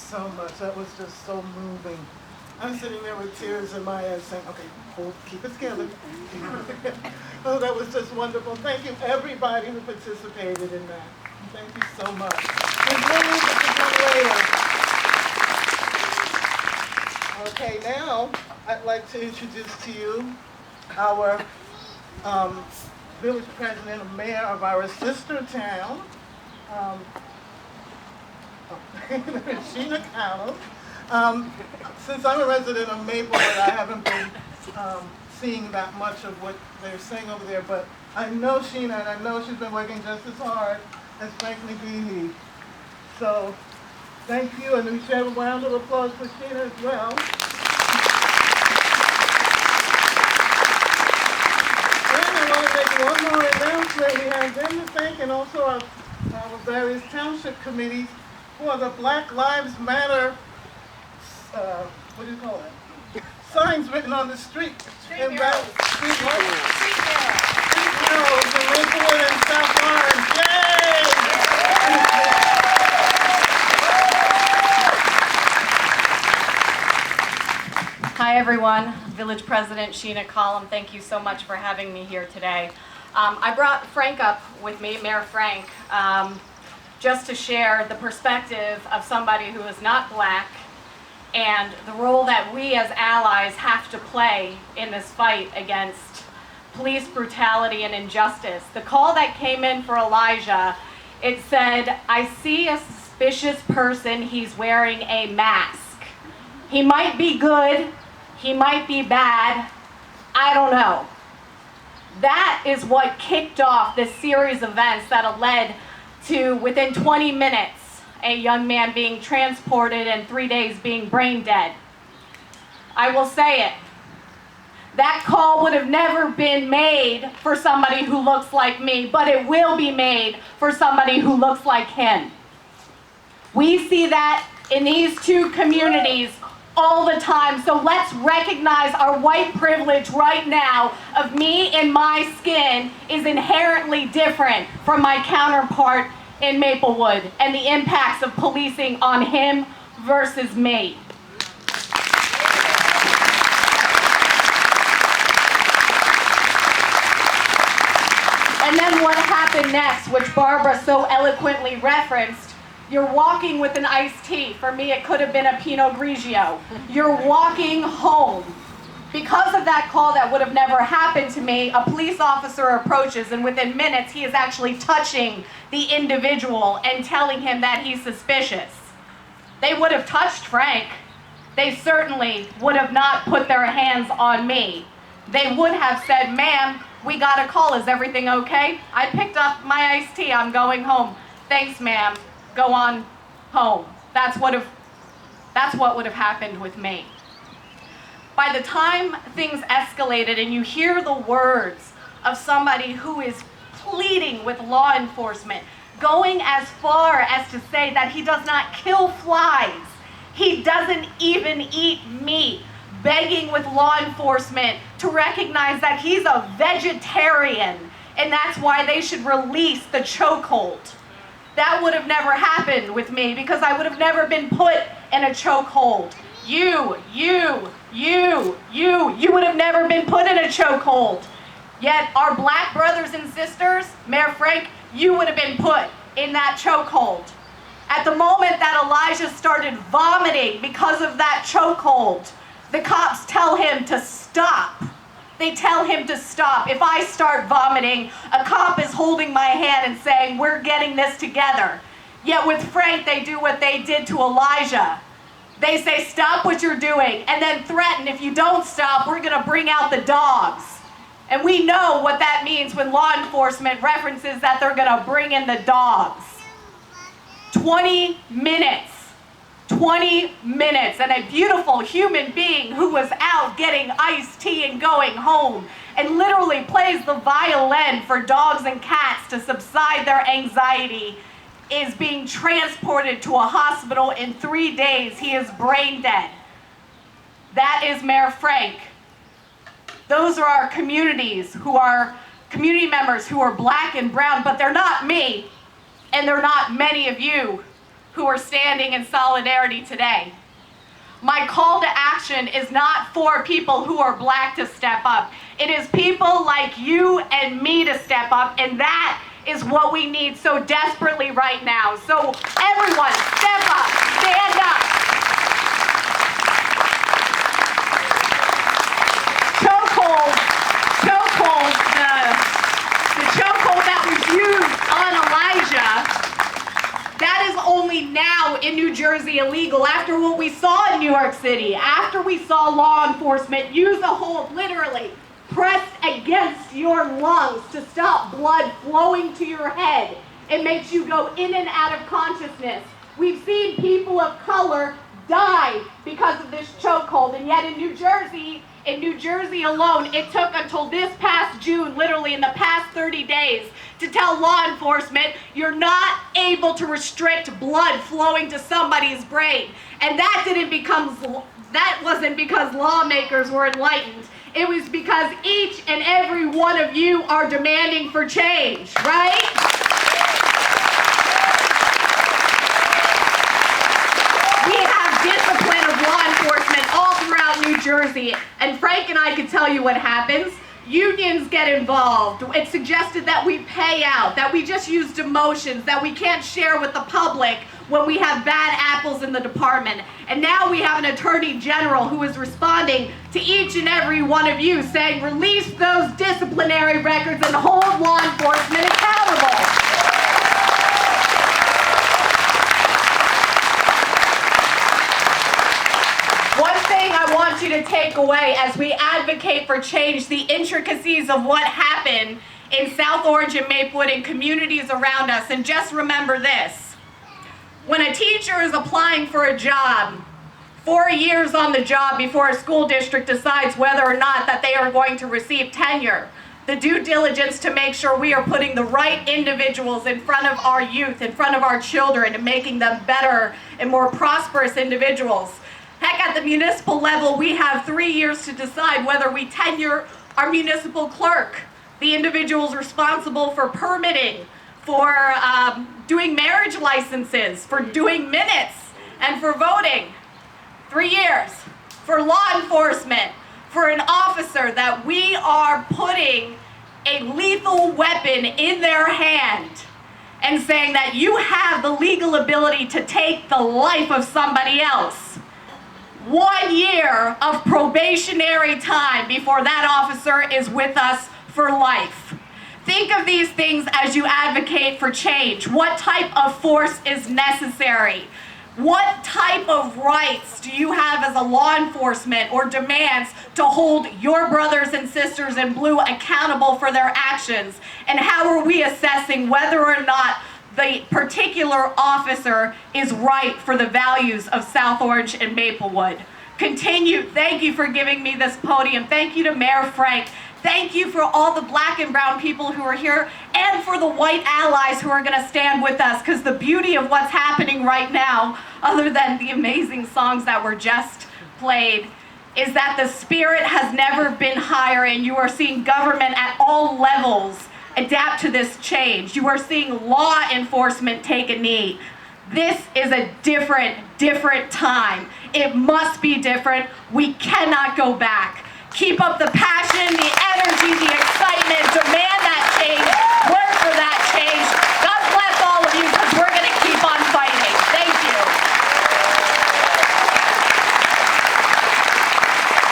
so much. That was just so moving. I'm sitting there with tears in my eyes saying, okay, keep it together. Oh, that was just wonderful. Thank you, everybody who participated in that. Thank you so much. And really, okay, now I'd like to introduce to you our village president and mayor of our sister town, Sheena Connell. Since I'm a resident of Maplewood, I haven't been seeing that much of what they're saying over there, but I know Sheena, and I know she's been working just as hard as Frankly Behe. So, thank you, and we should have a round of applause for Sheena as well. And I want to make one more announcement. We have them to thank, and also our various township committees for the Black Lives Matter, what do you call it? Signs written on the street. Street murals in Maplewood and South Orange. Yay! Hi everyone, Village President Sheena Collum. Thank you so much for having me here today. I brought Frank up with me, Mayor Frank, just to share the perspective of somebody who is not black and the role that we as allies have to play in this fight against police brutality and injustice. The call that came in for Elijah, it said, "I see a suspicious person, he's wearing a mask. He might be good, he might be bad, I don't know." That is what kicked off this series of events that led to, within 20 minutes, a young man being transported and 3 days being brain dead. I will say it. That call would have never been made for somebody who looks like me, but it will be made for somebody who looks like him. We see that in these two communities all the time, so let's recognize our white privilege right now of me and my skin is inherently different from my counterpart in Maplewood and the impacts of policing on him versus me. And then what happened next, which Barbara so eloquently referenced, you're walking with an iced tea. For me, it could have been a Pinot Grigio. You're walking home. Because of that call that would have never happened to me, a police officer approaches, and within minutes, he is actually touching the individual and telling him that he's suspicious. They would have touched Frank. They certainly would have not put their hands on me. They would have said, "Ma'am, we got a call. Is everything okay? I picked up my iced tea. I'm going home." "Thanks, ma'am. Go on home." That's what would have happened with me. By the time things escalated and you hear the words of somebody who is pleading with law enforcement, going as far as to say that he does not kill flies, he doesn't even eat meat, begging with law enforcement to recognize that he's a vegetarian and that's why they should release the chokehold. That would have never happened with me because I would have never been put in a chokehold. You would have never been put in a chokehold. Yet our black brothers and sisters, Mayor Frank, you would have been put in that chokehold. At the moment that Elijah started vomiting because of that chokehold, the cops tell him to stop. They tell him to stop. If I start vomiting, a cop is holding my hand and saying, "We're getting this together." Yet with Frank, they do what they did to Elijah. They say, "Stop what you're doing," and then threaten, "If you don't stop, we're gonna bring out the dogs." And we know what that means when law enforcement references that they're gonna bring in the dogs. 20 minutes, and a beautiful human being who was out getting iced tea and going home and literally plays the violin for dogs and cats to subside their anxiety is being transported to a hospital in 3 days. He is brain dead. That is Mayor Frank. Those are our communities who are community members who are black and brown, but they're not me, and they're not many of you who are standing in solidarity today. My call to action is not for people who are black to step up. It is people like you and me to step up, and that is what we need so desperately right now. So everyone, step up, stand up. The chokehold that was used on Elijah, that is only now in New Jersey illegal after what we saw in New York City, after we saw law enforcement use a hold literally pressed against your lungs to stop blood flowing to your head. It makes you go in and out of consciousness. We've seen people of color die because of this chokehold, and yet in New Jersey alone, it took until this past June, literally in the past 30 days, to tell law enforcement you're not able to restrict blood flowing to somebody's brain. And that wasn't because lawmakers were enlightened. It was because each and every one of you are demanding for change, right? We have discipline of law enforcement all throughout New Jersey, and Frank and I can tell you what happens. Unions get involved. It's suggested that we pay out, that we just use demotions, that we can't share with the public when we have bad apples in the department. And now we have an attorney general who is responding to each and every one of you saying, release those disciplinary records and hold law enforcement accountable. I want you to take away as we advocate for change the intricacies of what happened in South Orange and Maplewood and communities around us. And just remember this: when a teacher is applying for a job, 4 years on the job before a school district decides whether or not that they are going to receive tenure, the due diligence to make sure we are putting the right individuals in front of our youth, in front of our children, and making them better and more prosperous individuals. Heck, at the municipal level, we have 3 years to decide whether we tenure our municipal clerk, the individuals responsible for permitting, for doing marriage licenses, for doing minutes, and for voting. 3 years. For law enforcement, for an officer that we are putting a lethal weapon in their hand and saying that you have the legal ability to take the life of somebody else. 1 year of probationary time before that officer is with us for life. Think of these things as you advocate for change. What type of force is necessary? What type of rights do you have as a law enforcement or demands to hold your brothers and sisters in blue accountable for their actions? And how are we assessing whether or not the particular officer is right for the values of South Orange and Maplewood? Thank you for giving me this podium. Thank you to Mayor Frank. Thank you for all the black and brown people who are here, and for the white allies who are going to stand with us, because the beauty of what's happening right now, other than the amazing songs that were just played, is that the spirit has never been higher, and you are seeing government at all levels adapt to this change. You are seeing law enforcement take a knee. This is a different time. It must be different. We cannot go back. Keep up the passion, the energy, the excitement, demand